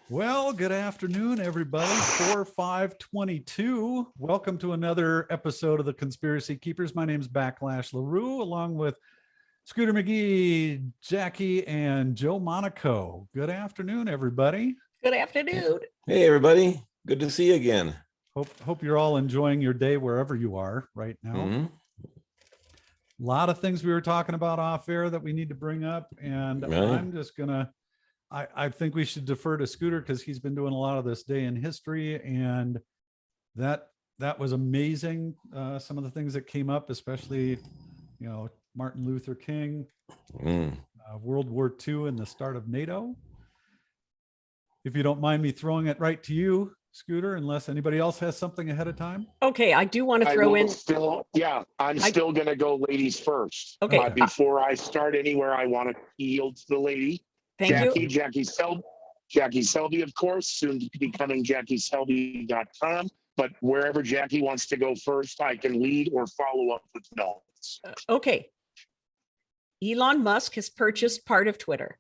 Well, good afternoon, everybody. 4/5/22. Welcome to another episode of the Conspiracy Keepers. My name is Backlash LaRue, along with Scooter McGee, Jackie, and Joe Monaco. Good afternoon, everybody. Good afternoon. Hey, everybody. Good to see you again. Hope you're all enjoying your day wherever you are right now. Mhm. A lot of things we were talking about off air that we need to bring up, and Right. I'm just gonna. I think we should defer to Scooter because he's been doing a lot of this day in history, and that was amazing. Some of the things that came up, especially, Martin Luther King, World War II, and the start of NATO. If you don't mind me throwing it right to you, Scooter, unless anybody else has something ahead of time. Okay, I do want to throw in. I'm still going to go ladies first. Okay. Before I start anywhere, I want to yield to the lady. Thank you. Jackie Selby, of course, soon to be becoming JackieSelby.com. But wherever Jackie wants to go first, I can lead or follow up with notes. Okay. Elon Musk has purchased part of Twitter.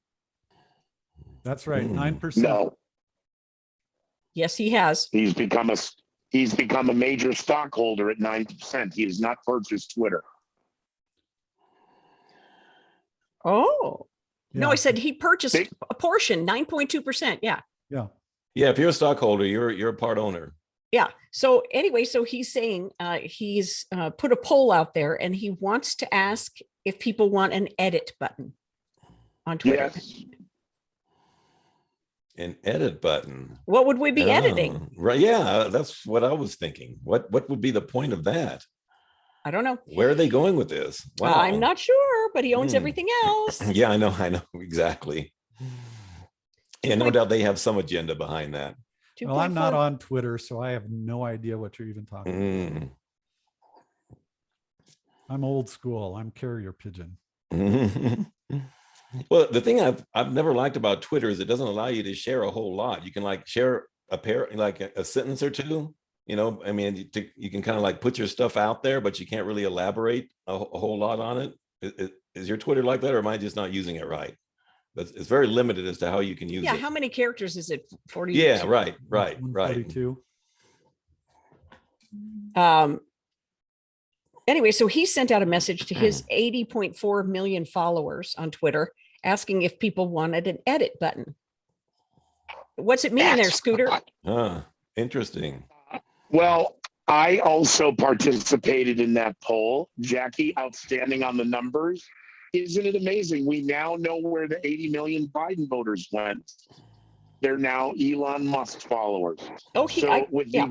That's right, 9%. No, Yes, he has. he's become a major stockholder at 9%. He has not purchased Twitter. Oh. No, I Yeah. said he purchased a portion, 9.2%. Yeah. Yeah. Yeah, if you're a stockholder, you're a part owner. Yeah. So anyway, so he's saying he's put a poll out there and he wants to ask if people want an edit button on Twitter. Yes. An edit button. What would we be editing? Oh, right. Yeah, that's what I was thinking. What would be the point of that? I don't know. Where are they going with this? Wow. I'm not sure, but he owns everything else. Yeah, I know exactly. Yeah, no doubt they have some agenda behind that. Well, I'm not on Twitter, so I have no idea what you're even talking about. I'm old school. I'm carrier pigeon. Well, the thing I've never liked about Twitter is it doesn't allow you to share a whole lot. You can share a sentence or two. I mean, you can kind of put your stuff out there, but you can't really elaborate a whole lot on it. Is your Twitter like that, or am I just not using it right? But it's very limited as to how you can use it. Yeah, how many characters is it? 40. Yeah, right. 42. Anyway, so he sent out a message to his 80.4 million followers on Twitter asking if people wanted an edit button. What's it mean there, Scooter? Interesting. Well, I also participated in that poll. Jackie, outstanding on the numbers. Isn't it amazing? We now know where the 80 million Biden voters went. They're now Elon Musk followers. The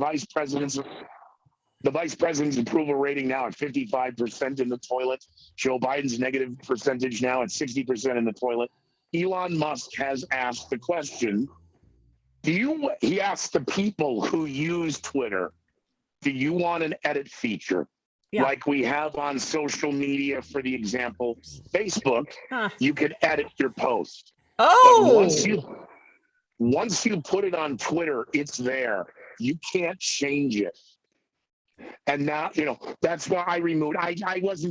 vice president's approval rating now at 55% in the toilet. Joe Biden's negative percentage now at 60% in the toilet. Elon Musk has asked the question, he asked the people who use Twitter, do you want an edit feature? Yeah. Like we have on social media, for the example, Facebook, you can edit your post. Oh, but once you put it on Twitter, it's there. You can't change it. And now, that's why I removed. I was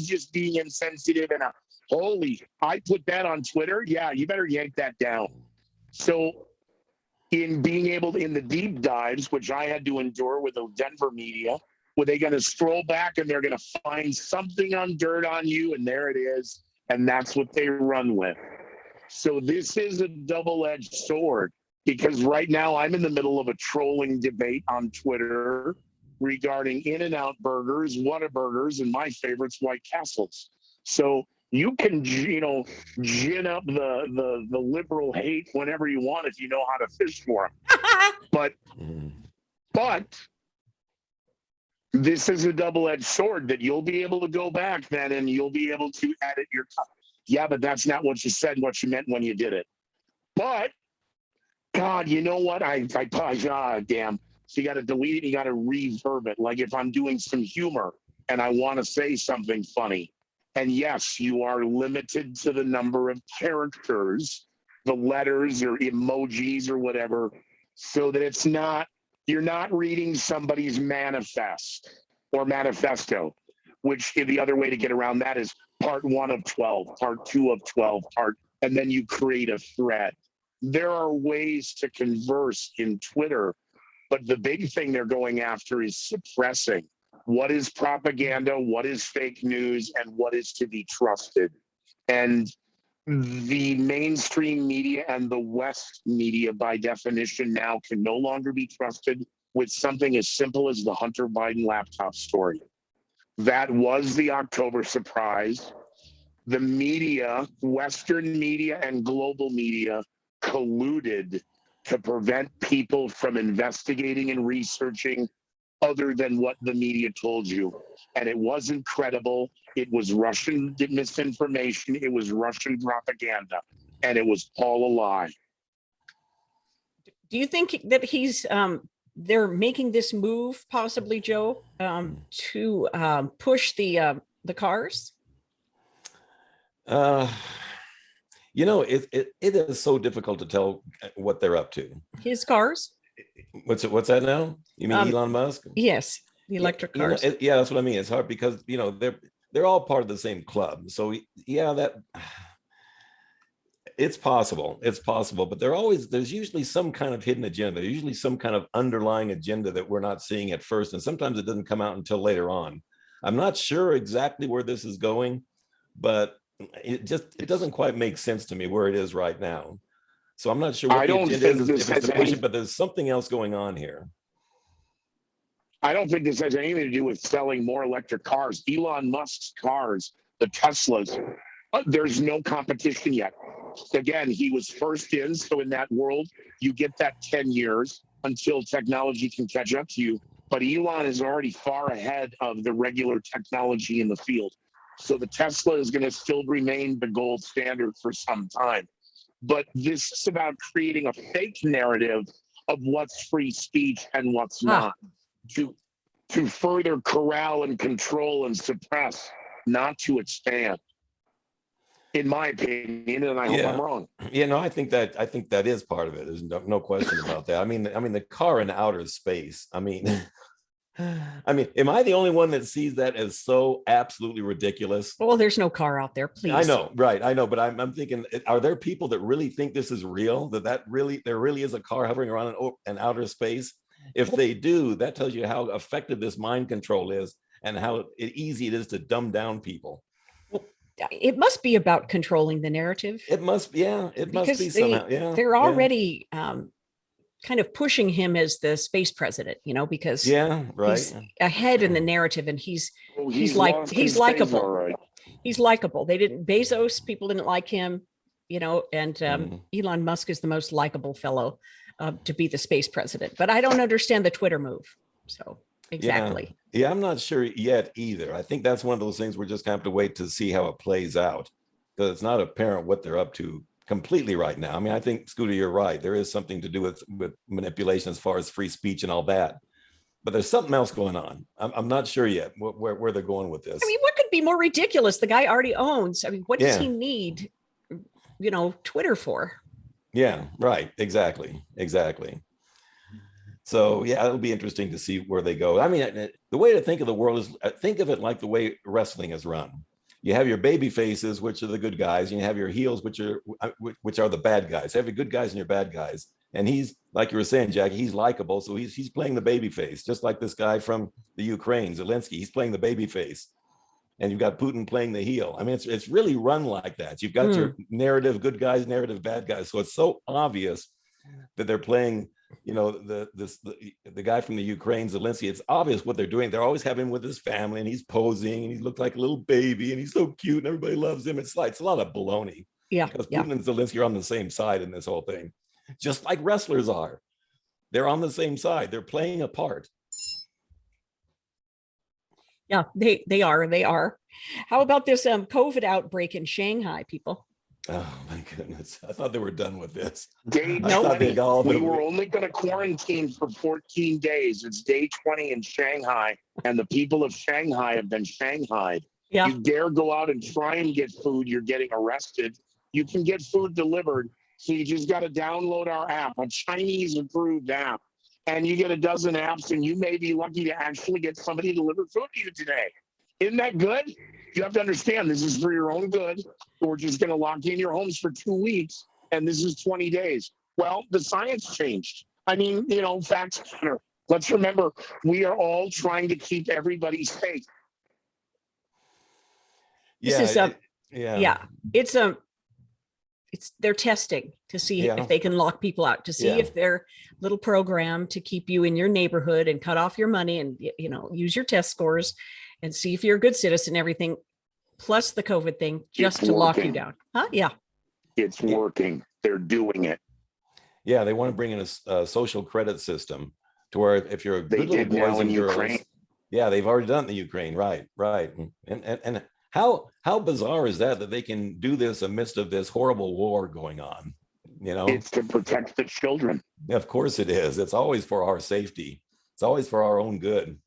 just being insensitive and I put that on Twitter. Yeah, you better yank that down. So in being able to, in the deep dives, which I had to endure with the Denver media, where they're going to scroll back and they're going to find something on dirt on you, and there it is, and that's what they run with. So this is a double-edged sword, because right now I'm in the middle of a trolling debate on Twitter regarding In-N-Out burgers, Whataburgers, and my favorites, White Castles. So you can, gin up the liberal hate whenever you want if you know how to fish for them. But this is a double-edged sword that you'll be able to go back then and you'll be able to edit your. Yeah, but that's not what you said, what you meant when you did it. But God, you know what? Damn. So you got to delete it. You got to reverb it. Like if I'm doing some humor and I want to say something funny. And yes, you are limited to the number of characters, the letters or emojis or whatever, so that you're not reading somebody's manifesto, which the other way to get around that is part 1 of 12, part 2 of 12, and then you create a thread. there are ways to converse in Twitter, but the big thing they're going after is suppressing what is propaganda, what is fake news, and what is to be trusted. And the mainstream media and the West media, by definition, now can no longer be trusted with something as simple as the Hunter Biden laptop story. That was the October surprise. The media, Western media and global media, colluded to prevent people from investigating and researching other than what the media told you. And it wasn't credible. It was Russian misinformation. It was Russian propaganda. And it was all a lie. Do you think that they're making this move possibly, Joe, to push the cars? It is so difficult to tell what they're up to. His cars? What's that now? You mean Elon Musk? Yes, the electric cars. Yeah, that's what I mean. It's hard because they're all part of the same club. So yeah, that it's possible. It's possible, but there's usually some kind of hidden agenda. There's usually some kind of underlying agenda that we're not seeing at first, and sometimes it doesn't come out until later on. I'm not sure exactly where this is going, but it doesn't quite make sense to me where it is right now. So I'm not sure what the agenda is, if it's a push, but there's something else going on here. I don't think this has anything to do with selling more electric cars. Elon Musk's cars, the Teslas, there's no competition yet. Again, he was first in, so in that world, you get that 10 years until technology can catch up to you. But Elon is already far ahead of the regular technology in the field. So the Tesla is going to still remain the gold standard for some time. But this is about creating a fake narrative of what's free speech and what's not, to further corral and control and suppress, not to expand. In my opinion, and I hope I'm wrong. Yeah, no, I think that is part of it. There's no question about that. I mean, the car in outer space. I mean, am I the only one that sees that as so absolutely ridiculous? Well, there's no car out there, please. I know, right? I know, but I'm thinking, are there people that really think this is real? There really is a car hovering around in outer space? If they do, that tells you how effective this mind control is and how easy it is to dumb down people. It must be about controlling the narrative. It must be somehow. Yeah, they're already kind of pushing him as the space president, because he's ahead in the narrative, and he's likable. Right. He's likable. People didn't like him, and Elon Musk is the most likable fellow to be the space president. But I don't understand the Twitter move. So exactly. Yeah, I'm not sure yet either. I think that's one of those things we're just gonna have to wait to see how it plays out, because it's not apparent what they're up to completely right now. I mean, I think, Scooter, you're right. There is something to do with manipulation as far as free speech and all that. But there's something else going on. I'm not sure yet where they're going with this. I mean, what could be more ridiculous? The guy already owns. I mean, what does he need, Twitter for? Yeah, right. Exactly. So yeah, it'll be interesting to see where they go. I mean, the way to think of the world is think of it like the way wrestling is run. You have your baby faces, which are the good guys, and you have your heels, which are the bad guys. You have your good guys and your bad guys. And he's, like you were saying, Jackie, he's likable, so he's playing the baby face, just like this guy from the Ukraine, Zelensky. He's playing the baby face, and you've got Putin playing the heel. I mean, it's really run like that. You've got your narrative good guys, narrative bad guys. So it's so obvious that they're playing, the guy from the Ukraine, Zelensky. It's obvious what they're doing. They're always having him with his family, and he's posing, and he looks like a little baby, and he's so cute, and everybody loves him. It's a lot of baloney. Yeah, because Putin and Zelensky are on the same side in this whole thing, just like wrestlers are. They're on the same side. They're playing a part. Yeah, they are. How about this COVID outbreak in Shanghai, people? Oh my goodness. I thought they were done with this. Day 20. We were only going to quarantine for 14 days. It's day 20 in Shanghai, and the people of Shanghai have been shanghaied. Yeah. You dare go out and try and get food, you're getting arrested. You can get food delivered, so you just got to download our app, a Chinese approved app, and you get a dozen apps, and you may be lucky to actually get somebody to deliver food to you today. Isn't that good? You have to understand, this is for your own good. We're just going to lock you in your homes for 2 weeks and this is 20 days. Well, the science changed. I mean, facts matter. Let's remember, we are all trying to keep everybody safe. This is yeah, it's they're testing to see if they can lock people out, to see if their little program to keep you in your neighborhood and cut off your money and, use your test scores and see if you're a good citizen, everything, plus the COVID thing, just to lock you down. Huh? Yeah. It's working. They're doing it. Yeah, they want to bring in a social credit system to where if you're a good little boys and girls, Ukraine. Yeah, they've already done it in the Ukraine, right. And how bizarre is that they can do this amidst of this horrible war going on? It's to protect the children. Of course it is. It's always for our safety. It's always for our own good.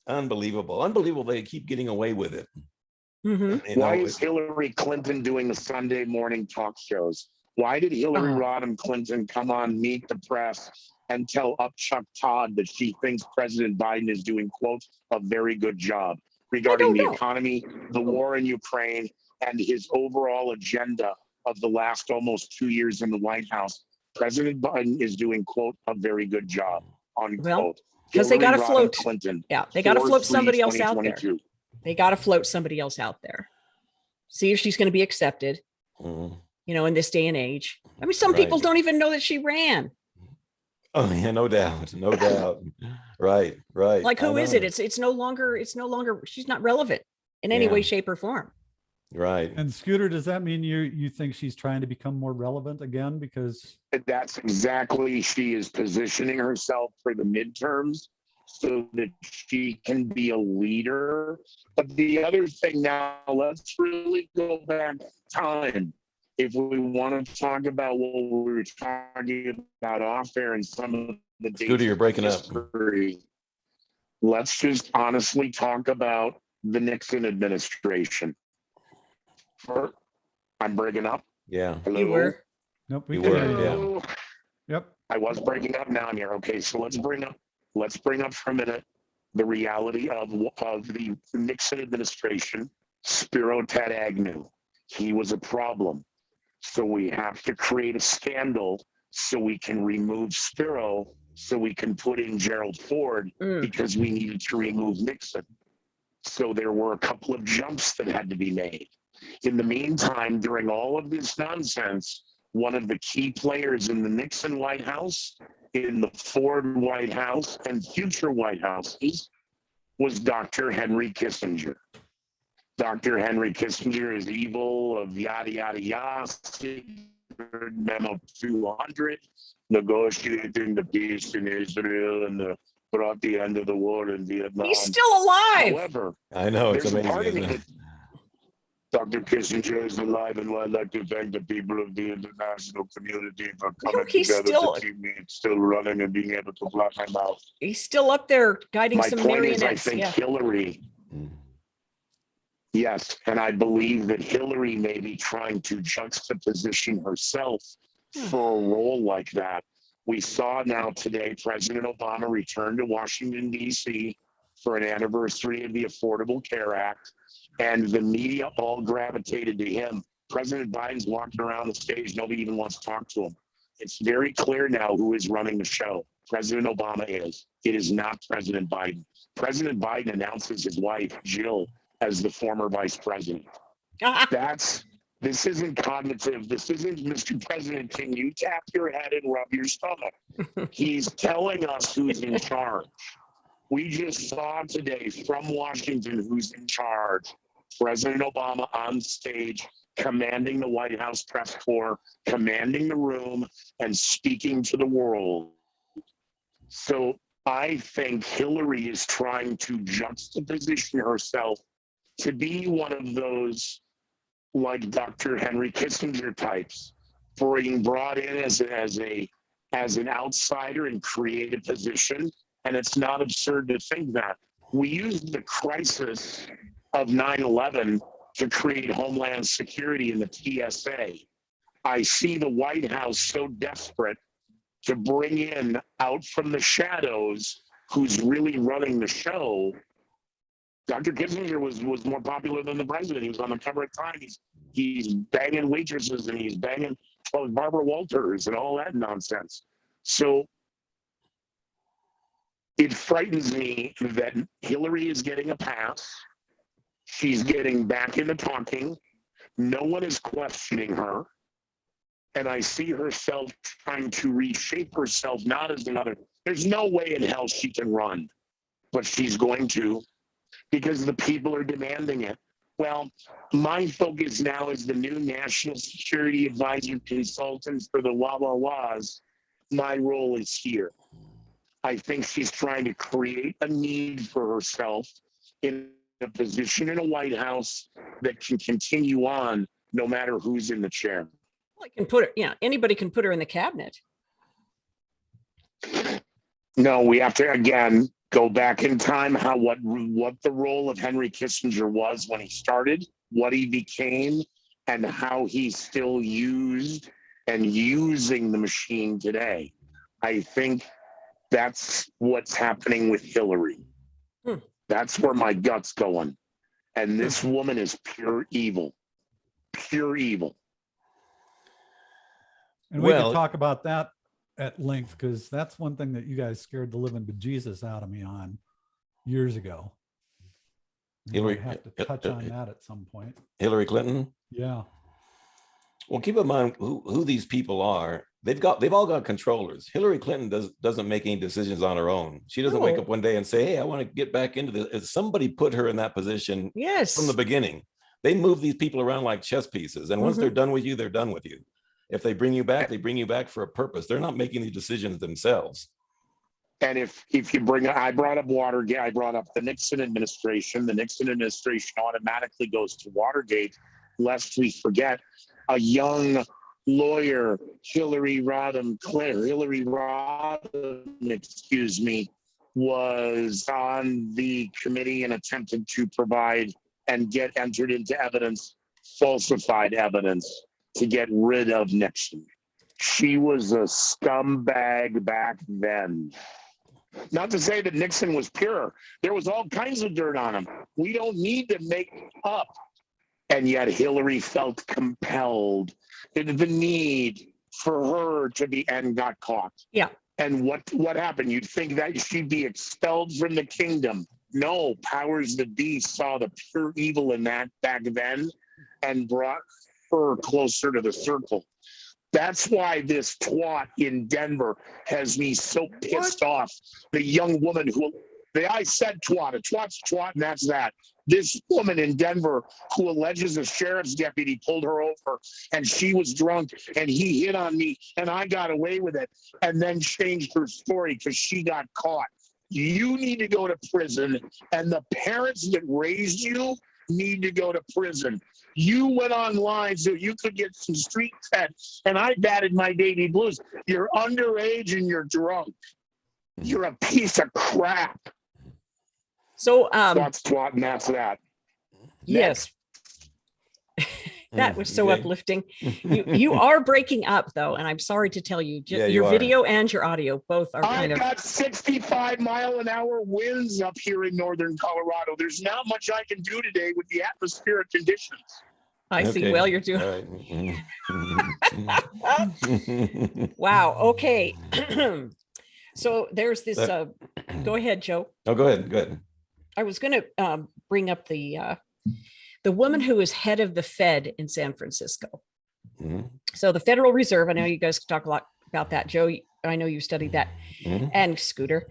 Unbelievable they keep getting away with it. Mm-hmm. Why is Hillary Clinton doing the Sunday morning talk shows? Why did Hillary Rodham Clinton come on Meet the Press and tell Chuck Todd that she thinks President Biden is doing, quote, a very good job regarding the economy, the war in Ukraine, and his overall agenda of the last almost 2 years in the White House? President Biden is doing, quote, a very good job, unquote. Well, because they got to float Clinton. Yeah, they got to float somebody else out there. They got to float somebody else out there. See if she's going to be accepted, in this day and age. I mean, some people don't even know that she ran. Oh yeah, no doubt. Right. Like, who is it? It's no longer, she's not relevant in any way, shape, or form. Right. And Scooter, does that mean you think she's trying to become more relevant again? Because that's exactly, she is positioning herself for the midterms so that she can be a leader. But the other thing now, let's really go back in time. If we want to talk about what we were talking about off air and some of the dates, Scooter, you're breaking up. Let's just honestly talk about the Nixon administration. I'm breaking up. Yeah. Hello? You were. Nope. You were. Yeah. Yep. I was breaking up. Now I'm here. Okay, so let's bring up for a minute the reality of the Nixon administration. Spiro Ted Agnew. He was a problem. So we have to create a scandal so we can remove Spiro, so we can put in Gerald Ford, because we needed to remove Nixon. So there were a couple of jumps that had to be made. In the meantime, during all of this nonsense, one of the key players in the Nixon White House, in the Ford White House, and future White Houses was Dr. Henry Kissinger. Dr. Henry Kissinger is evil of yada, yada, yada. Memo 200, negotiating the peace in Israel and brought the end of the war in Vietnam. He's still alive. However, I know, it's there's amazing. a part of me Isn't it? that Dr. Kissinger is alive, and I'd like to thank the people of the international community for coming together to keep me still running and being able to fly my mouth. He's still up there guiding some marionettes. My point is, I think Hillary. Yes, and I believe that Hillary may be trying to juxtaposition herself for a role like that. We saw now today President Obama return to Washington, D.C. for an anniversary of the Affordable Care Act, and the media all gravitated to him. President Biden's walking around the stage. Nobody even wants to talk to him. It's very clear now who is running the show. President Obama is. It is not President Biden. President Biden announces his wife, Jill, as the former vice president. This isn't cognitive. This isn't, Mr. President, can you tap your head and rub your stomach? He's telling us who's in charge. We just saw today from Washington who's in charge. President Obama on stage, commanding the White House press corps, commanding the room, and speaking to the world. So I think Hillary is trying to juxtaposition herself to be one of those, like Dr. Henry Kissinger types, being brought in as an outsider and create a position. And it's not absurd to think that. We used the crisis of 9/11 to create Homeland Security in the TSA. I see the White House so desperate to bring in out from the shadows who's really running the show. Dr. Kissinger was more popular than the president. He was on the cover of Time. he's banging waitresses and he's banging Barbara Walters and all that nonsense. So it frightens me that Hillary is getting a pass. She's getting back into talking. No one is questioning her. And I see herself trying to reshape herself, not as another. There's no way in hell she can run, but she's going to, because the people are demanding it. Well, my focus now is the new National Security Advisor Consultant for the Wah-Wah-Wahs. My role is here. I think she's trying to create a need for herself in a position in a White House that can continue on no matter who's in the chair. Well, I can put her, anybody can put her in the cabinet. No, we have to, again, go back in time, what the role of Henry Kissinger was when he started, what he became, and how he's still used and using the machine today. I think that's what's happening with Hillary. That's where my gut's going. And this woman is pure evil. Pure evil. And we could talk about that at length, because that's one thing that you guys scared the living bejesus out of me on years ago. Hillary, I have to touch on that at some point. Hillary Clinton. Yeah. Well, keep in mind who these people are. They've all got controllers. Hillary Clinton doesn't make any decisions on her own. She doesn't wake up one day and say, "Hey, I want to get back into this." Somebody put her in that position from the beginning. They move these people around like chess pieces, and once they're done with you, they're done with you. If they bring you back, they bring you back for a purpose. They're not making these decisions themselves. And if you I brought up Watergate, I brought up the Nixon administration. The Nixon administration automatically goes to Watergate, lest we forget a young lawyer, Hillary Rodham, was on the committee and attempted to provide and get entered into evidence, falsified evidence, to get rid of Nixon. She was a scumbag back then. Not to say that Nixon was pure. There was all kinds of dirt on him. We don't need to make up. And yet Hillary felt compelled, the need for her to be, and got caught. Yeah. And what happened? You'd think that she'd be expelled from the kingdom. No, powers that be saw the pure evil in that back then and brought her closer to the circle. That's why this twat in Denver has me so pissed off. The young woman I said twat, a twat's a twat, and that's that. This woman in Denver who alleges a sheriff's deputy pulled her over and she was drunk and he hit on me and I got away with it, and then changed her story because she got caught. You need to go to prison, and the parents that raised you need to go to prison. You went online so you could get some street cred, and I batted my baby blues. You're underage and you're drunk. You're a piece of crap. So that's twat, and that's that. Yes. That was so uplifting. You are breaking up though, and I'm sorry to tell you, your video and your audio both are kind of. I've got 65-mile-an-hour winds up here in northern Colorado. There's not much I can do today with the atmospheric conditions. I see. Well, you're doing. Wow. Okay. So there's this. Go ahead, Joe. Oh, go ahead. Go ahead. I was going to bring up the woman who is head of the Fed in San Francisco. So the Federal Reserve, I know you guys talk a lot about that. Joe, I know you studied that, and Scooter.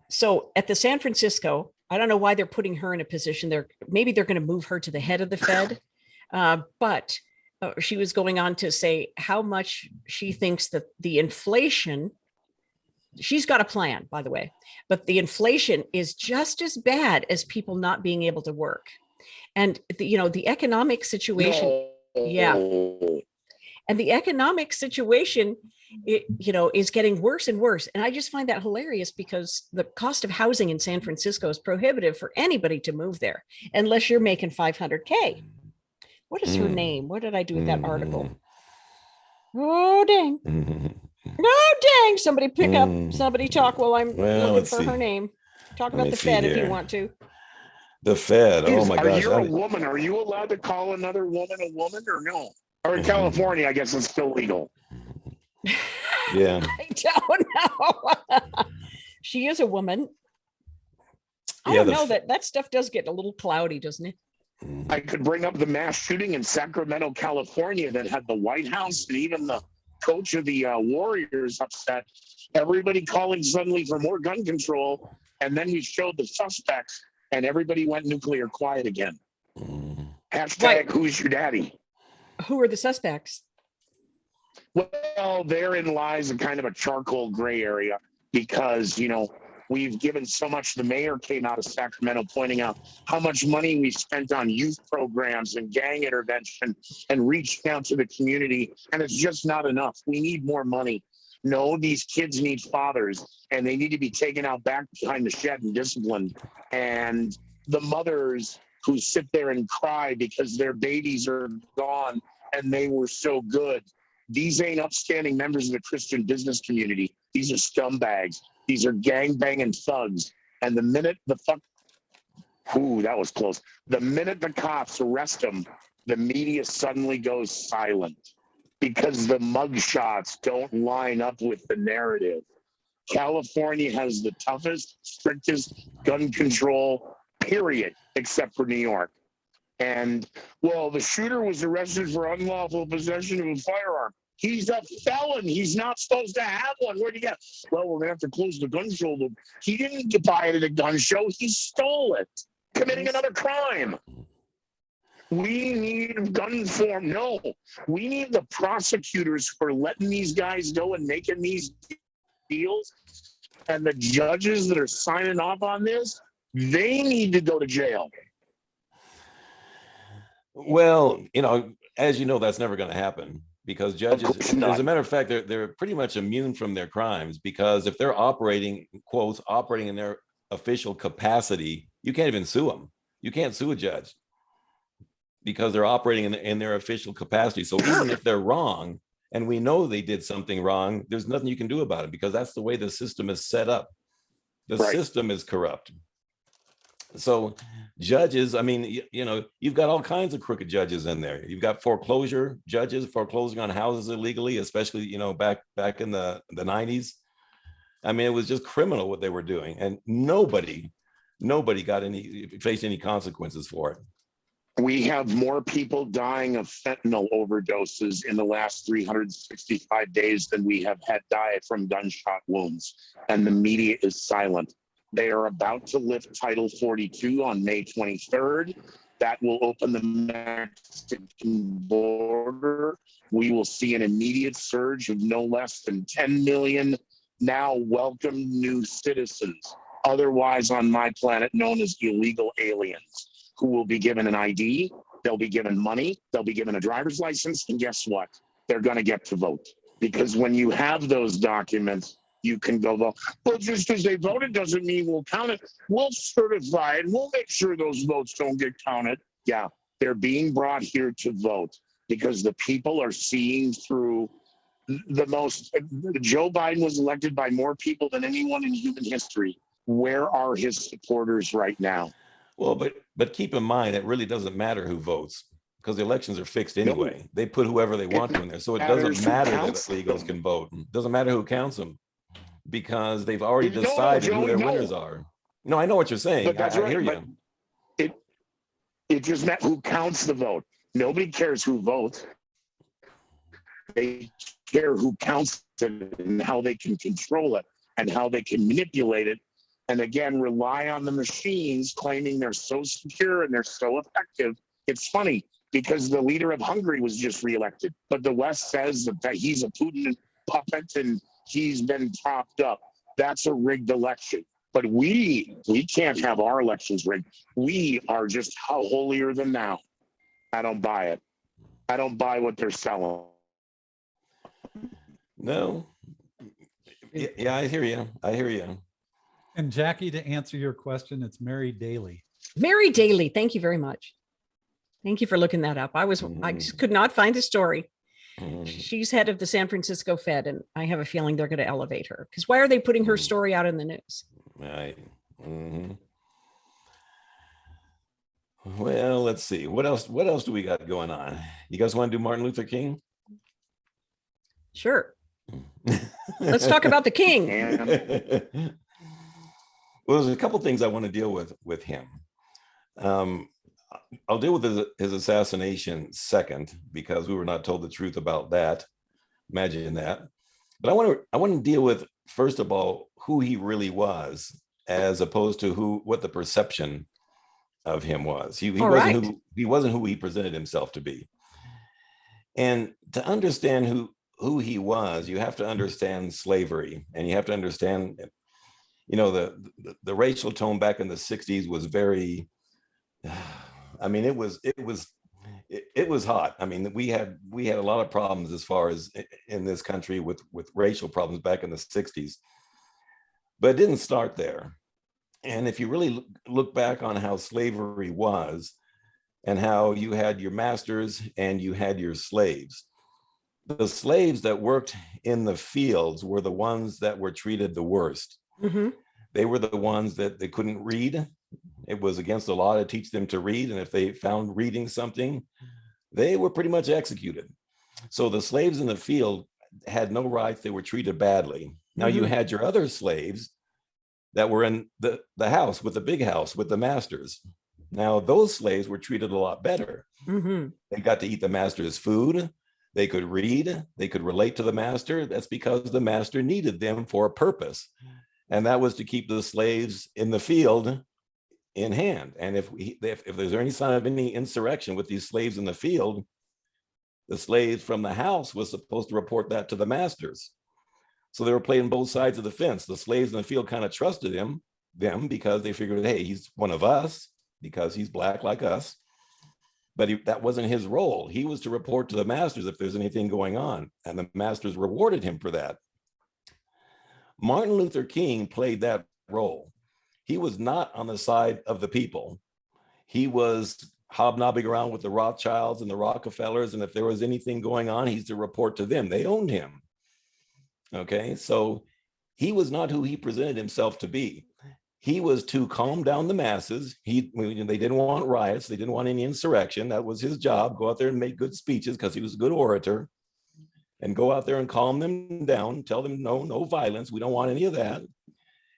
So at the San Francisco, I don't know why they're putting her in a position there. Maybe they're going to move her to the head of the Fed. But she was going on to say how much she thinks that the inflation, she's got a plan, by the way, but the inflation is just as bad as people not being able to work. And the economic situation, and the economic situation, is getting worse and worse. And I just find that hilarious because the cost of housing in San Francisco is prohibitive for anybody to move there, unless you're making $500K. What is her name? What did I do with that article? Oh, dang. Oh, dang. Somebody pick up, somebody talk while I'm looking for her name. Talk about the Fed if you want to. The Fed. Oh my Are gosh. you a woman? Are you allowed to call another woman a woman or no? Or in California, I guess it's still legal. Yeah. I don't know. She is a woman. I Yeah, don't know that stuff does get a little cloudy, doesn't it? I could bring up the mass shooting in Sacramento, California that had the White House and even the coach of the Warriors upset. Everybody calling suddenly for more gun control. And then we showed the suspects and everybody went nuclear quiet again. Hashtag Right. Who's your daddy? Who are the suspects? Well, therein lies a kind of a charcoal gray area because, you know, we've given so much. The mayor came out of Sacramento pointing out how much money we spent on youth programs and gang intervention and reaching out to the community. And it's just not enough. We need more money. No, these kids need fathers and they need to be taken out back behind the shed and disciplined. And the mothers who sit there and cry because their babies are gone and they were so good. These ain't upstanding members of the Christian business community. These are scumbags. These are gang-banging thugs. And the minute the that was close. The minute the cops arrest them, the media suddenly goes silent because the mugshots don't line up with the narrative. California has the toughest, strictest gun control, period, except for New York. And, well, the shooter was arrested for unlawful possession of a firearm. He's a felon. He's not supposed to have one. Where'd he get? Well, we're going to have to close the gun show. He didn't buy it at a gun show. He stole it, committing another crime. We need gun form. No, we need the prosecutors for letting these guys go and making these deals. And the judges that are signing off on this, they need to go to jail. Well, you know, as you know, that's never going to happen because judges, as a matter of fact, they're pretty much immune from their crimes because if they're operating, quotes, operating in their official capacity, you can't even sue them. You can't sue a judge because they're operating in their official capacity. So even if they're wrong, and we know they did something wrong, there's nothing you can do about it because that's the way the system is set up. The system is corrupt. So judges, I mean, you know, you've got all kinds of crooked judges in there. You've got foreclosure judges foreclosing on houses illegally, especially, you know, back in the 90s. I mean, it was just criminal what they were doing, and nobody faced any consequences for it. We have more people dying of fentanyl overdoses in the last 365 days than we have had die from gunshot wounds, and the media is silent. They are about to lift Title 42 on May 23rd. That will open the Mexican border. We will see an immediate surge of no less than 10 million now welcome new citizens, otherwise on my planet known as illegal aliens, who will be given an ID, they'll be given money, they'll be given a driver's license, and guess what? They're going to get to vote. Because when you have those documents, you can go vote. But just because they voted doesn't mean we'll count it. We'll certify it. We'll make sure those votes don't get counted. Yeah, they're being brought here to vote because the people are seeing through the most. Joe Biden was elected by more people than anyone in human history. Where are his supporters right now? Well, but keep in mind, it really doesn't matter who votes because the elections are fixed anyway. No. They put whoever they want to in there. So it doesn't matter that illegals can vote. It doesn't matter who counts them because they've already decided who their winners are. No, I know what you're saying. But that's I hear you. It just meant who counts the vote. Nobody cares who votes. They care who counts it and how they can control it and how they can manipulate it. And again, rely on the machines claiming they're so secure and they're so effective. It's funny because the leader of Hungary was just reelected, but the West says that he's a Putin puppet and he's been propped up. That's a rigged election. But we can't have our elections rigged. We are just holier than thou. I don't buy it. I don't buy what they're selling. No. Yeah, I hear you. I hear you. And Jackie, to answer your question, it's Mary Daly. Mary Daly, thank you very much. Thank you for looking that up. I could not find the story. She's head of the San Francisco Fed, and I have a feeling they're going to elevate her. Because why are they putting her story out in the news? Right. Well, let's see. What else? What else do we got going on? You guys want to do Martin Luther King? Sure. Let's talk about the king. And Well, there's a couple things I want to deal with him. I'll deal with his assassination second, because we were not told the truth about that. Imagine that. But I want to deal with, first of all, who he really was, as opposed to what the perception of him was. He wasn't who he presented himself to be. And to understand who he was, you have to understand slavery, and you have to understand, the racial tone back in the 60s was very, I mean, it was hot. I mean, we had a lot of problems as far as in this country with racial problems back in the 60s, but it didn't start there. And if you really look back on how slavery was, and how you had your masters and you had your slaves, the slaves that worked in the fields were the ones that were treated the worst. Mm-hmm. They were the ones that they couldn't read. It was against the law to teach them to read. And if they found reading something, they were pretty much executed. So the slaves in the field had no rights. They were treated badly. Now you had your other slaves that were in the house, with the big house, with the masters. Now those slaves were treated a lot better. Mm-hmm. They got to eat the master's food. They could read. They could relate to the master. That's because the master needed them for a purpose. And that was to keep the slaves in the field in hand. And if there's any sign of any insurrection with these slaves in the field, the slaves from the house was supposed to report that to the masters. So they were playing both sides of the fence. The slaves in the field kind of trusted them because they figured, hey, he's one of us because he's black like us. But that wasn't his role. He was to report to the masters if there's anything going on, and the masters rewarded him for that. Martin Luther King played that role. He was not on the side of the people. He was hobnobbing around with the Rothschilds and the Rockefellers, and if there was anything going on, he's to report to them. They owned him. Okay, so he was not who he presented himself to be. He was to calm down the masses. They didn't want riots. They didn't want any insurrection. That was his job. Go out there and make good speeches because he was a good orator, and go out there and calm them down. Tell them no violence. We don't want any of that.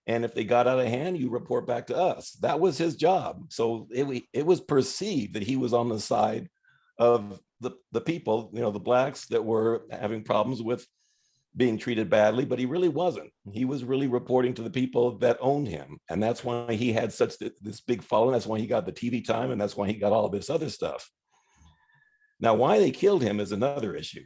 And if they got out of hand, you report back to us. That was his job. So it was perceived that he was on the side of the people, the blacks that were having problems with being treated badly, but he really wasn't. He was really reporting to the people that owned him. And that's why he had such this big following. That's why he got the TV time, and that's why he got all this other stuff. Now, why they killed him is another issue.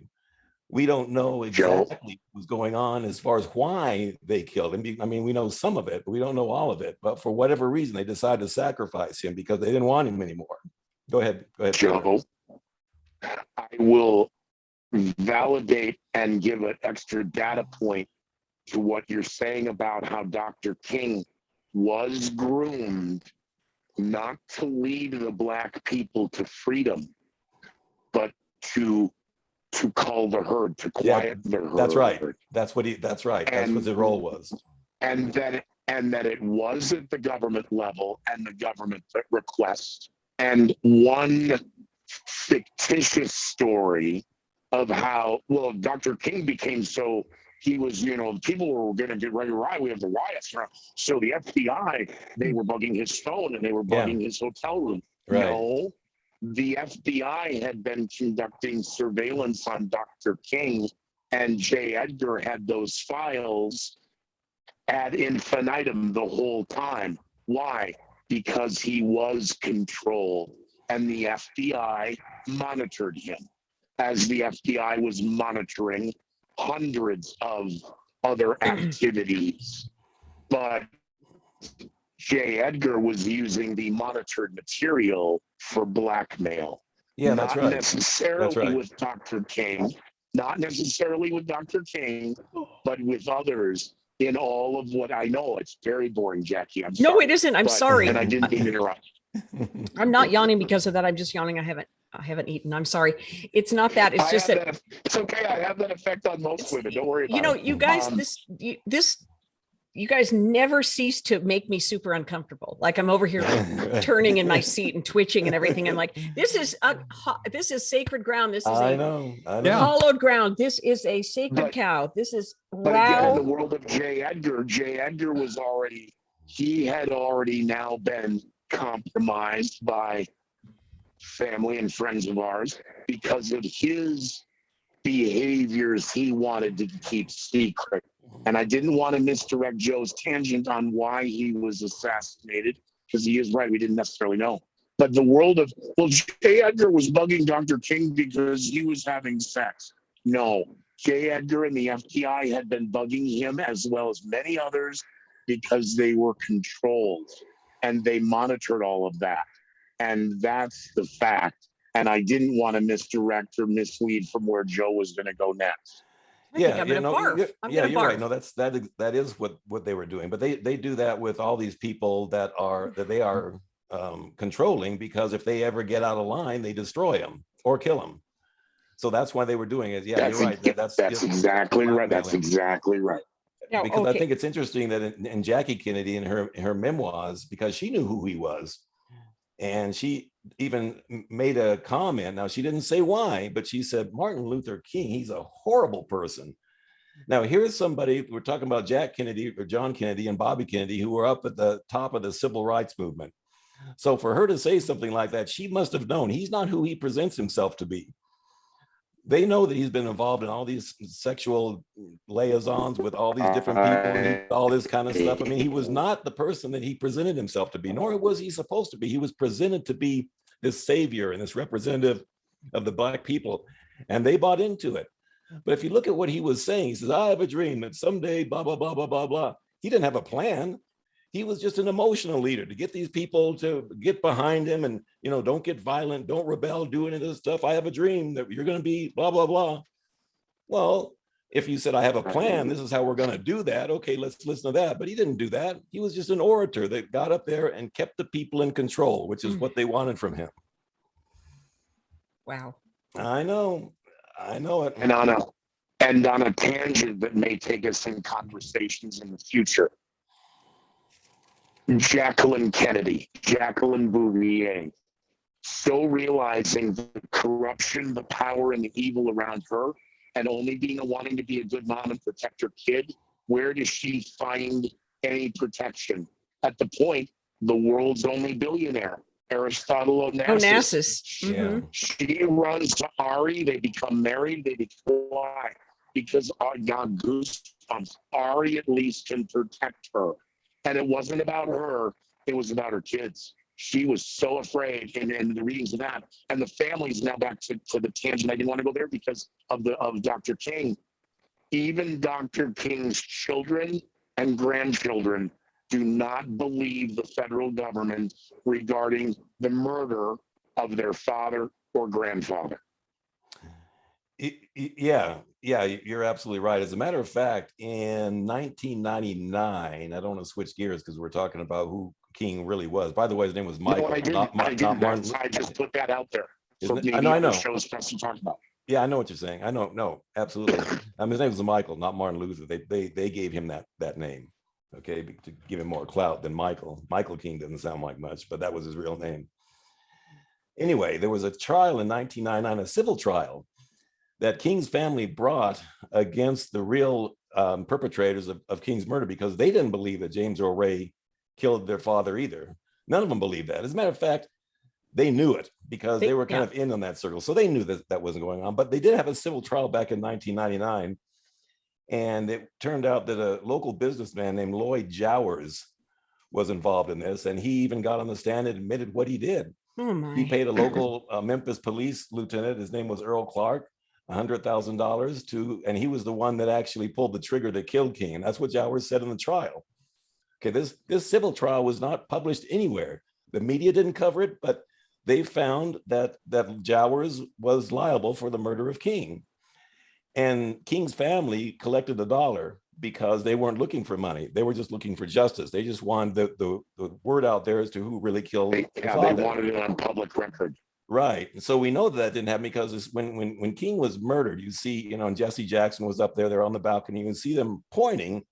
We don't know exactly what was going on as far as why they killed him. I mean, we know some of it, but we don't know all of it. But for whatever reason, they decided to sacrifice him because they didn't want him anymore. Go ahead. Joe, I will validate and give an extra data point to what you're saying about how Dr. King was groomed not to lead the black people to freedom, but to cull the herd, to quiet the herd. That's right. That's right. That's what his role was. And that it was at the government level and the government request. And one fictitious story of how, Dr. King became so, he was, people were going to get ready to riot. We have the riots. So the FBI, they were bugging his phone and they were bugging his hotel room. Right. No, the FBI had been conducting surveillance on Dr. King, and J. Edgar had those files ad infinitum the whole time. Why? Because he was controlled, and the FBI monitored him, as the FBI was monitoring hundreds of other activities. But J. Edgar was using the monitored material for blackmail. Yeah, that's right. Not necessarily That's right. with Dr. King, but with others in all of what I know. It's very boring, Jackie. I'm sorry. No, it isn't. I'm sorry. And I didn't mean to interrupt. I'm not yawning because of that. I'm just yawning. I haven't eaten. I'm sorry. It's not that. It's just that it's okay. I have that effect on most women. Don't worry about it. You guys, you guys never cease to make me super uncomfortable. Like I'm over here turning in my seat and twitching and everything. I'm like, this is sacred ground. This is I a know. Yeah. hallowed ground. This is a sacred But- cow. This is But again, in the wow. world of J. Edgar was already, he had already now been compromised by family and friends of ours because of his behaviors he wanted to keep secret. And I didn't want to misdirect Joe's tangent on why he was assassinated, because he is right, we didn't necessarily know. But the world of, well, J. Edgar was bugging Dr. King because he was having sex. No, J. Edgar and the FBI had been bugging him as well as many others because they were controlled and they monitored all of that. And that's the fact. And I didn't want to misdirect or mislead from where Joe was going to go next. I think I'm gonna barf. I'm gonna you're barf. right. No, that is what they were doing. But they do that with all these people that they are controlling, because if they ever get out of line, they destroy them or kill them. So that's why they were doing it. Yeah, you're right. That's exactly right. That's exactly right. Now, Because I okay. think it's interesting that in Jackie Kennedy, in her memoirs, because she knew who he was, and she even made a comment. Now, she didn't say why, but she said, Martin Luther King, he's a horrible person. Now, here's somebody, we're talking about Jack Kennedy or John Kennedy and Bobby Kennedy, who were up at the top of the civil rights movement. So for her to say something like that, she must have known he's not who he presents himself to be. They know that he's been involved in all these sexual liaisons with all these different people and all this kind of stuff. I mean, he was not the person that he presented himself to be, nor was he supposed to be. He was presented to be this savior and this representative of the Black people, and they bought into it. But if you look at what he was saying, he says, I have a dream that someday, blah, blah, blah, blah, blah, blah. He didn't have a plan. He was just an emotional leader to get these people to get behind him and, don't get violent, don't rebel, do any of this stuff. I have a dream that you're going to be blah, blah, blah. Well, if you said, I have a plan, this is how we're going to do that. Okay, let's listen to that. But he didn't do that. He was just an orator that got up there and kept the people in control, which is what they wanted from him. Wow. I know it. And on a tangent that may take us in conversations in the future, Jacqueline Bouvier, so realizing the corruption, the power, and the evil around her, and only wanting to be a good mom and protect her kid, where does she find any protection? At the point, the world's only billionaire, Aristotle Onassis. Yeah. She runs to Ari. They become married. Why? Because God goosebumps. Ari at least can protect her. And it wasn't about her. It was about her kids. She was so afraid, and the readings of that. And the family's now back to the tangent. I didn't want to go there because of Dr. King. Even Dr. King's children and grandchildren do not believe the federal government regarding the murder of their father or grandfather. Yeah, you're absolutely right. As a matter of fact, in 1999, I don't want to switch gears because we're talking about who King really was. By the way, his name was Michael. No, I didn't. Not Martin. I just put that out there. I know. Shows for us to talk about. Yeah, I know what you're saying. I know. No, absolutely. His name was Michael, not Martin Luther. They gave him that name, okay, to give him more clout than Michael. Michael King doesn't sound like much, but that was his real name. Anyway, there was a trial in 1999, a civil trial, that King's family brought against the real perpetrators of King's murder, because they didn't believe that James Earl Ray killed their father either. None of them believed that. As a matter of fact, they knew it because they were kind of in on that circle. So they knew that wasn't going on, but they did have a civil trial back in 1999. And it turned out that a local businessman named Lloyd Jowers was involved in this. And he even got on the stand and admitted what he did. Oh my. He paid a local Memphis police lieutenant, his name was Earl Clark, $100,000 and he was the one that actually pulled the trigger that killed King. And that's what Jowers said in the trial. Okay, this civil trial was not published anywhere. The media didn't cover it, but they found that Jowers was liable for the murder of King. And King's family collected $1 because they weren't looking for money. They were just looking for justice. They just wanted the word out there as to who really killed They wanted it on public record. Right. So we know that didn't happen because when King was murdered, you see, and Jesse Jackson was up there, they're on the balcony, you can see them pointing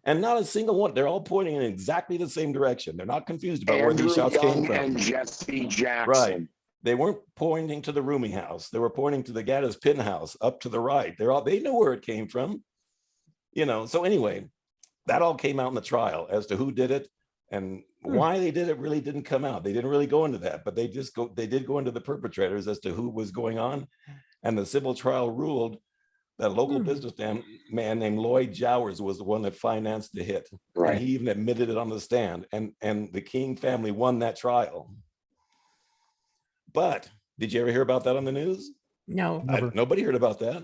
And not a single one. They're all pointing in exactly the same direction. They're not confused about where Andrew these shots came Young from. and Jesse Jackson. Right. They weren't pointing to the rooming house. They were pointing to the Gaddis Pin house up to the right. They knew where it came from. So anyway, that all came out in the trial as to who did it and why they did it really didn't come out. They didn't really go into that, but they did go into the perpetrators as to who was going on. And the civil trial ruled that a local businessman named Lloyd Jowers was the one that financed the hit. Right. And he even admitted it on the stand. And the King family won that trial. But did you ever hear about that on the news? No. Nobody heard about that.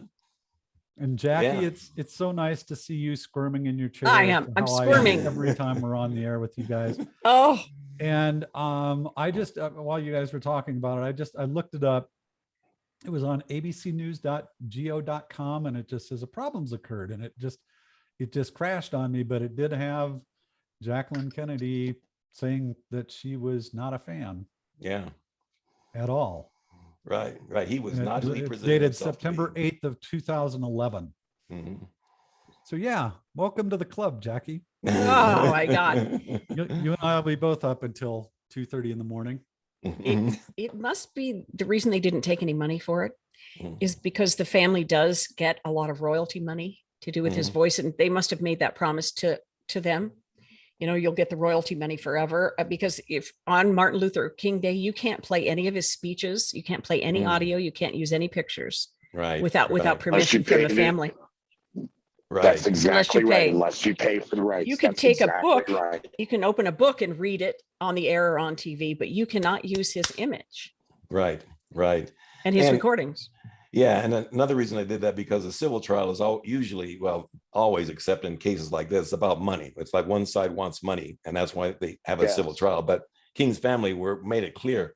And Jackie, Yeah. it's so nice to see you squirming in your chair. I am. I'm how I squirming. every time we're on the air with you guys. Oh, And I just while you guys were talking about it, I looked it up. It was on abcnews.go.com, and it just says a problem's occurred, and it just crashed on me. But it did have Jacqueline Kennedy saying that she was not a fan Yeah. at all. Right. He was And not who he it's presented dated himself to September be. 8th of 2011. Mhm. So yeah, welcome to the club, Jackie. Oh, my God. You and I will be both up until 2:30 in the morning. it must be the reason they didn't take any money for it Mhm. is because the family does get a lot of royalty money to do with his voice. And they must have made that promise to them. You'll get the royalty money forever, because if on Martin Luther King Day, you can't play any of his speeches, you can't play any audio, you can't use any pictures Right. without right, permission from the paid it. family. right. That's exactly you right. pay. Unless you pay for the rights. You can That's take a exactly book. Right. You can open a book and read it on the air or on TV, but you cannot use his image Right. and his And- recordings. Yeah, and another reason I did that, because a civil trial is always, except in cases like this, about money. It's like one side wants money, and that's why they have a Yes. civil trial. But King's family made it clear,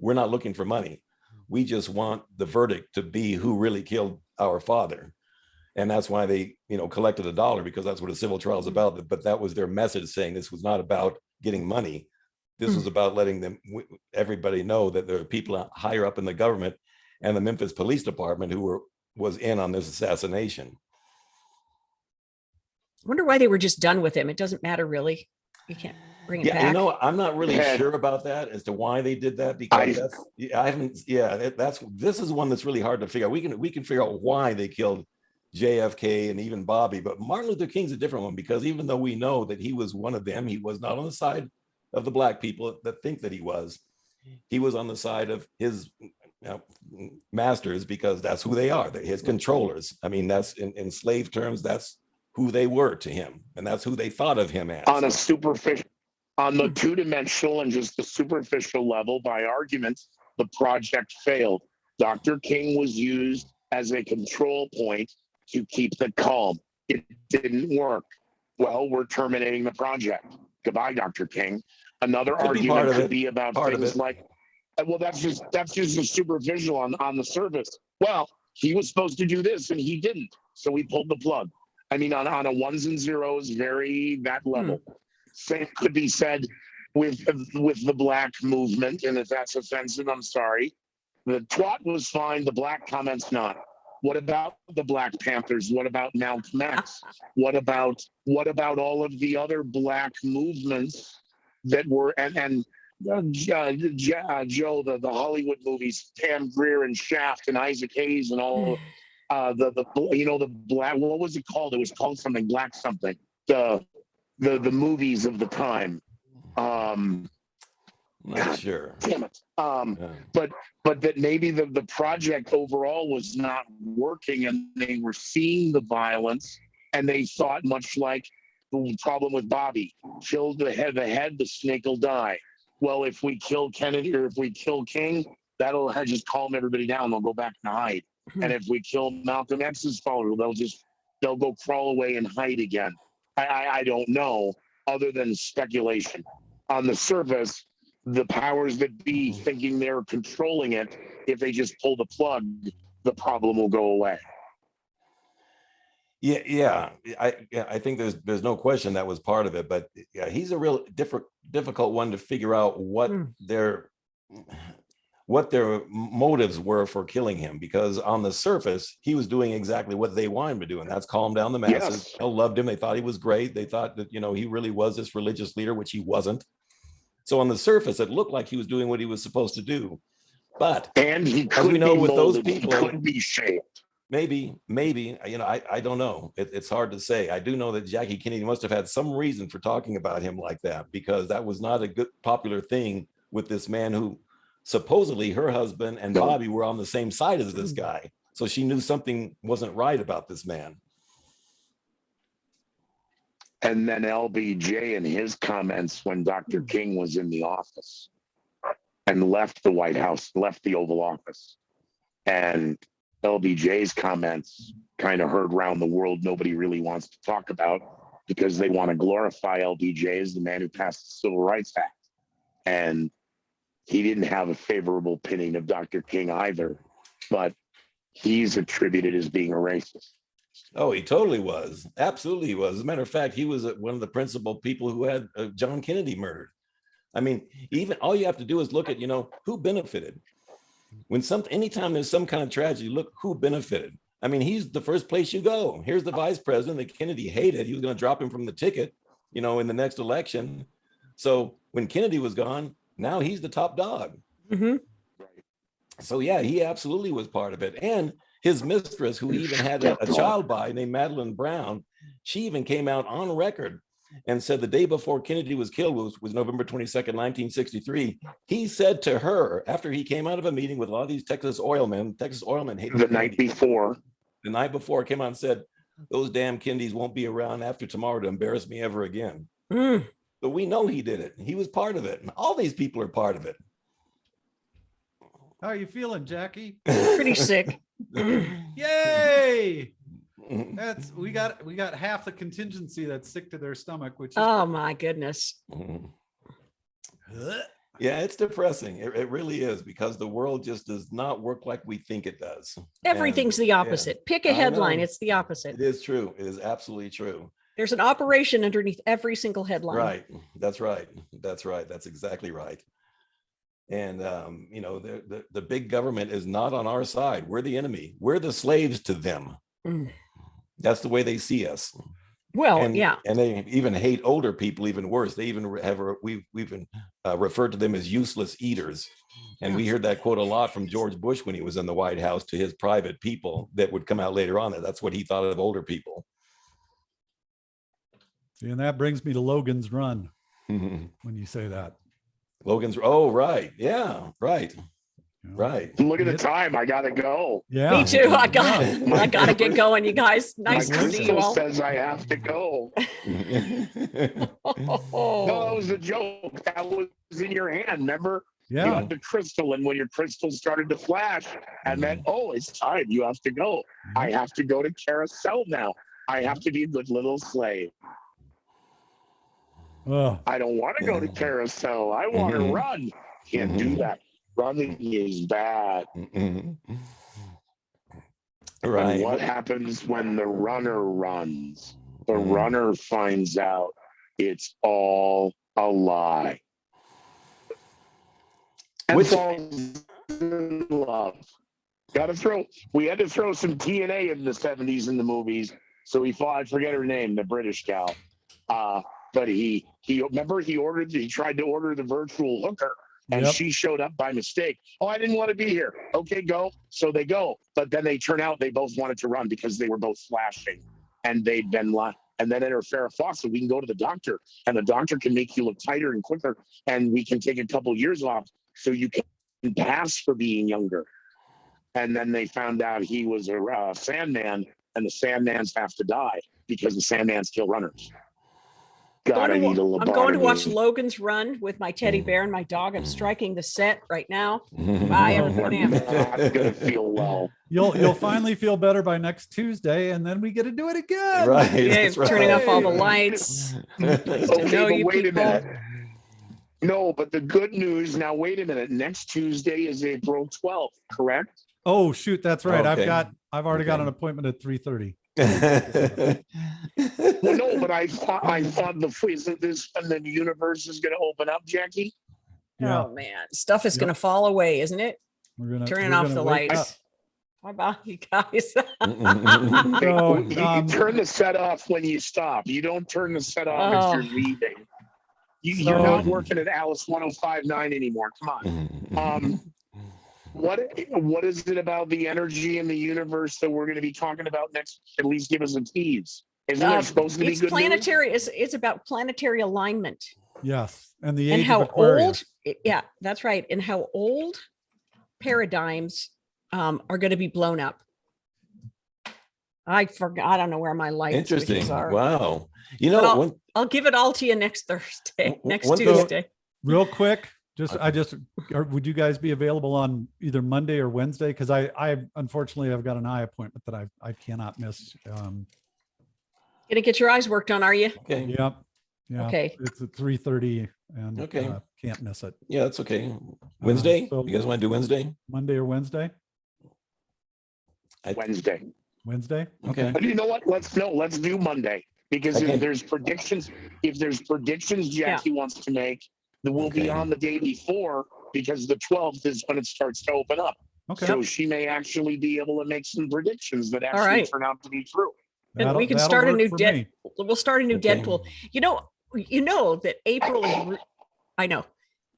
we're not looking for money. We just want the verdict to be who really killed our father. And that's why they, collected $1, because that's what a civil trial is about. But that was their message, saying this was not about getting money. This was about letting everybody know that there are people higher up in the government and the Memphis Police Department who was in on this assassination. I wonder why they were just done with him. It doesn't matter, really. You can't bring it back. I'm not really Yeah. sure about that as to why they did that, because this is one that's really hard to figure out. We can figure out why they killed JFK and even Bobby, but Martin Luther King's a different one, because even though we know that he was one of them, he was not on the side of the Black people that think that he was on the side of his masters, because that's who they are. They're his controllers. I mean, that's in slave terms, that's who they were to him, and that's who they thought of him as. On the two-dimensional and just the superficial level, by argument, the project failed. Dr. King was used as a control point to keep the calm. It didn't work. Well, we're terminating the project. Goodbye, Dr. King. Another argument could be about things like, well, that's just a superficial on the surface. Well, he was supposed to do this and he didn't, so we pulled the plug. I mean, on a ones and zeros, that level. Same could be said with the Black movement, and if that's offensive, I'm sorry. The twat was fine, the Black comments not. What about the Black Panthers? What about Malcolm X? What about all of the other Black movements that were Joe, the Hollywood movies, Pam Grier and Shaft and Isaac Hayes and all the Black, what was it called? It was called something Black something. The movies of the time. Not sure. Damn it. But that maybe the project overall was not working, and they were seeing the violence, and they thought, much like the problem with Bobby, kill the head, the snake will die. Well, if we kill Kennedy or if we kill King, that'll just calm everybody down. They'll go back and hide. And if we kill Malcolm X's follower, they'll go crawl away and hide again. I don't know, other than speculation. On the surface, the powers that be thinking they're controlling it, if they just pull the plug, the problem will go away. Yeah. I think there's no question that was part of it, but yeah, he's a real difficult one to figure out what what their motives were for killing him, because on the surface, he was doing exactly what they wanted him to do, and that's calm down the masses. Yes. They loved him. They thought he was great. They thought that, he really was this religious leader, which he wasn't. So on the surface, it looked like he was doing what he was supposed to do. But And he as we could know be with those molded, he people, could be shaped. maybe, I don't know. It's hard to say. I do know that Jackie Kennedy must have had some reason for talking about him like that, because that was not a good popular thing with this man who supposedly her husband and Bobby were on the same side as this guy. So she knew something wasn't right about this man. And then LBJ and his comments when Dr. King was in the office and left the White House, left the Oval Office. And LBJ's comments kind of heard around the world. Nobody really wants to talk about, because they want to glorify LBJ as the man who passed the Civil Rights Act. And he didn't have a favorable opinion of Dr. King either, but he's attributed as being a racist. Oh, he totally was. Absolutely he was. As a matter of fact, he was one of the principal people who had John Kennedy murdered. I mean, even all you have to do is look at, who benefited. Anytime there's some kind of tragedy, look who benefited. I mean, he's the first place you go. Here's the vice president that Kennedy hated. He was going to drop him from the ticket, in the next election. So when Kennedy was gone, now he's the top dog. Mm-hmm. So yeah, he absolutely was part of it. And his mistress, who he even had a child by, named Madeline Brown, she even came out on record and said the day before Kennedy was killed, was November 22nd, 1963. He said to her, after he came out of a meeting with a lot of these Texas oilmen hated The night before. The night before, came out and said, those damn Kennedys won't be around after tomorrow to embarrass me ever again. But we know he did it. He was part of it. And all these people are part of it. How are you feeling, Jackie? Pretty sick. Yay! We got half the contingency that's sick to their stomach, which is Oh my goodness. Yeah, it's depressing. It really is, because the world just does not work like we think it does. Everything's the opposite. Pick a I headline. know. It's the opposite. It is true. It is absolutely true. There's an operation underneath every single headline. Right. That's right. That's right. That's exactly right. And, the big government is not on our side. We're the enemy. We're the slaves to them. That's the way they see us. Well, And, yeah. and they even hate older people even worse. They even we've even referred to them as useless eaters. And we heard that quote a lot from George Bush when he was in the White House to his private people that would come out later on. That's what he thought of older people. and that brings me to Logan's Run when you say that. Logan's. Oh, right. Yeah. Right. Right. Look at the time. I gotta go. Yeah. Me too. I gotta get going, you guys. Nice My to see you crystal all. says I have to go. No, that was a joke. That was in your hand. Remember? You Yeah. had the crystal, and when your crystal started to flash, and then, oh, it's time. You have to go. I have to go to carousel now. I have to be a good little slave. Oh, I don't want to go to carousel. I want to run. Can't do that. Running is bad. Right. And what happens when the runner runs? The runner finds out it's all a lie. And Which- falls in love. We had to throw some TNA in the 70s in the movies. So he fought, I forget her name, the British gal. But he tried to order the virtual hooker. And Yep. she showed up by mistake. Oh, I didn't want to be here. Okay, go. So they go. But then they turn out they both wanted to run because they were both flashing. And they'd been and then enter Farrah Fawcett, we can go to the doctor. And the doctor can make you look tighter and quicker. And we can take a couple years off so you can pass for being younger. And then they found out he was a Sandman. And the Sandmans have to die because the Sandmans kill runners. God, I need a I'm going to watch lobotomy. Logan's Run with my teddy bear and my dog. I'm striking the set right now. Bye, everybody. I'm not gonna feel well. you'll finally feel better by next Tuesday, and then we get to do it again. Right. Yeah, That's turning right. off all the lights. Nice to Okay, know but you wait people. a minute. No, but the good news now, wait a minute. Next Tuesday is April 12th, correct? Oh shoot, that's right. Okay. I've already got Okay. an appointment at 3:30. Well, no, but I thought isn't this when the universe is going to open up, Jackie? Yeah. Oh man, stuff is Yep. going to fall away, isn't it? We're Turning we're off gonna the wake up. lights. Bye bye, you guys. So, You turn the set off when you stop. You don't turn the set off as you're leaving. You're not working at Alice 1059 anymore. Come on. What is it about the energy in the universe that we're going to be talking about next? At least give us a tease. Isn't there supposed to be It's good planetary. It's about planetary alignment yes, and the and age how of Aquarius. old. Yeah, that's right. And how old paradigms are going to be blown up. I forgot. I don't know where my light switches Interesting. are. Wow. You But know, I'll give it all to you next Thursday, next one thing- Tuesday. Real quick, would you guys be available on either Monday or Wednesday? Because I unfortunately I've got an eye appointment that I cannot miss. Gonna get your eyes worked on, are you? okay. Yep. Yeah. Okay. It's at 3:30 and Okay. Can't miss it. Yeah, that's okay. Wednesday? so- You guys want to do Wednesday? Monday or Wednesday? Wednesday. Wednesday? Okay. But you know what? Let's do Monday because Okay. if there's predictions Jackie wants to make, then we'll be Okay. on the day before because the 12th is when it starts to open up. Okay. So she may actually be able to make some predictions that actually right. turn out to be true. And we can That'll start a work new for dead. me. We'll start a new Okay. Deadpool. You know that April is. I know.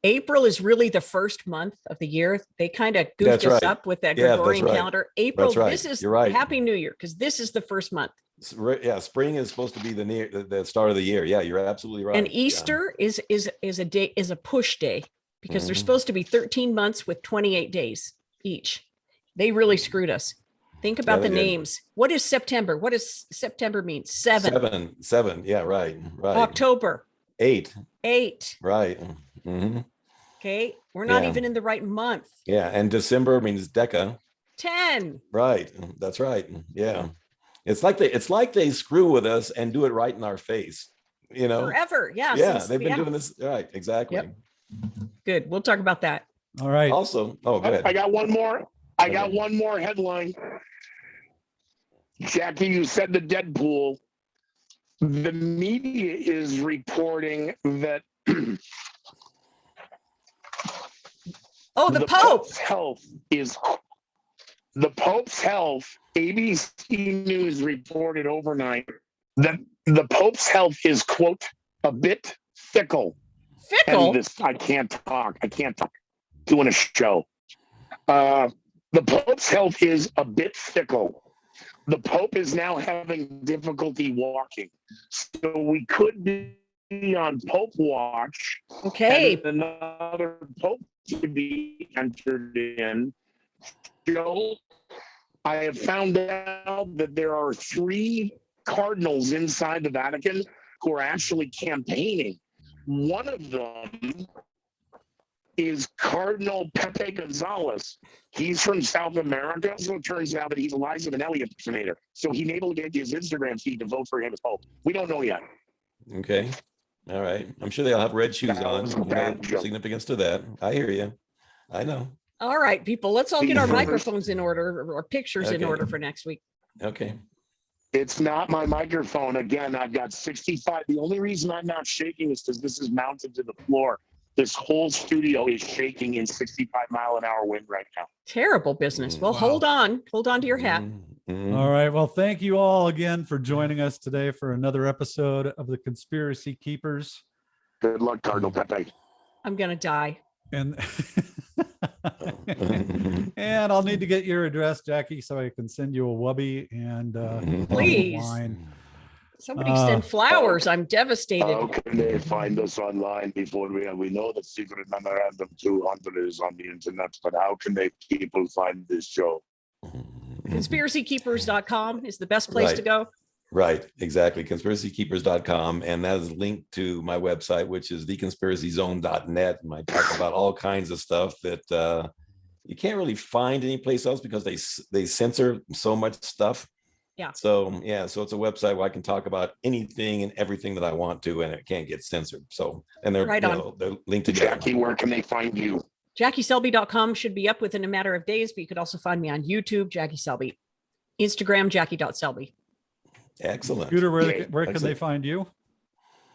April is really the first month of the year. They kind of goofed That's us right. up with that Yeah, that's Gregorian right. calendar. April, That's right. this is You're right. Happy New Year because this is the first month. Yeah, spring is supposed to be the start of the year. Yeah, you're absolutely right. And Yeah. Easter is a push day because there's Mhm. supposed to be 13 months with 28 days each. They really screwed us. Think about they the did. names. What is September? What does September mean? Seven. Seven. Yeah, right. October, 8. 8. Right. hmm Okay. We're not Yeah. even in the right month. Yeah, and December means Deca. 10. Right. That's right. Yeah. It's like they screw with us and do it right in our face. You know. Forever. Yeah. Yeah, since- they've been doing this right. Exactly. Yep. Good. We'll talk about that. All right. Also, go ahead. I got one more. I got Okay. one more headline. Jackie, you said the Deadpool. The media is reporting that Oh, the Pope. The Pope's health. ABC News reported overnight that the Pope's health is, quote, a bit fickle. Fickle. And I can't talk. Doing a show. The Pope's health is a bit fickle. The Pope is now having difficulty walking. So we could be on Pope watch. Okay. And another Pope to be entered in. Joe, I have found out that there are 3 cardinals inside the Vatican who are actually campaigning. One of them is Cardinal Pepe Gonzalez. He's from South America, so it turns out that he's a Liza Minnelli impersonator. So he able to get his Instagram feed to vote for him as Pope. We don't know yet. Okay. All right. I'm sure they'll have red shoes That on. was a bad joke. Significance to that. I hear you. I know. All right, people. Let's all get our Mhm. microphones in order or pictures in Okay. order for next week. Okay. It's not my microphone. Again, I've got 65. The only reason I'm not shaking is because this is mounted to the floor. This whole studio is shaking in 65-mile-an-hour wind right now. Terrible business. Well, Wow. hold on to your hat. Mhm. All right. Well, thank you all again for joining us today for another episode of the Conspiracy Keepers. Good luck, Cardinal Pepe. I'm gonna die. And and I'll need to get your address, Jackie, so I can send you a wubby and Please. wine. Somebody send flowers. I'm devastated. How can they find us online before we know the secret memorandum 200 is on the internet, but how can people find this show? Conspiracykeepers.com is the best place to Right. go. Right, exactly. Conspiracykeepers.com. And that is linked to my website, which is theconspiracyzone.net. And I talk about all kinds of stuff that you can't really find anyplace else because they censor so much stuff. Yeah. So it's a website where I can talk about anything and everything that I want to, and it can't get censored. So, and they're, Right on. they're linked together. Jackie, where can they find you? JackieSelby.com should be up within a matter of days, but you could also find me on YouTube, Jackie Selby, Instagram, Jackie.Selby. Excellent. Scooter, where Okay, can they excellent. find you?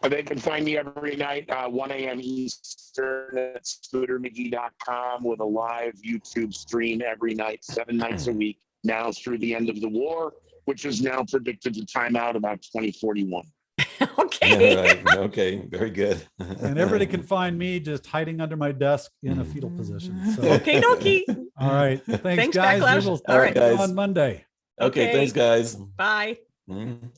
They can find me every night, 1 a.m. Eastern at scootermcgee.com with a live YouTube stream every night, 7 nights a week, now through the end of the war, which is now predicted to time out about 2041. Okay. Yeah, right. Okay, very good. And everybody can find me just hiding under my desk in a fetal position. So, Okay, dokie. all right. Thanks, Thanks, guys. Backlash. We will All right, talk to you guys. on Monday. Okay, thanks, guys. Bye. Mhm.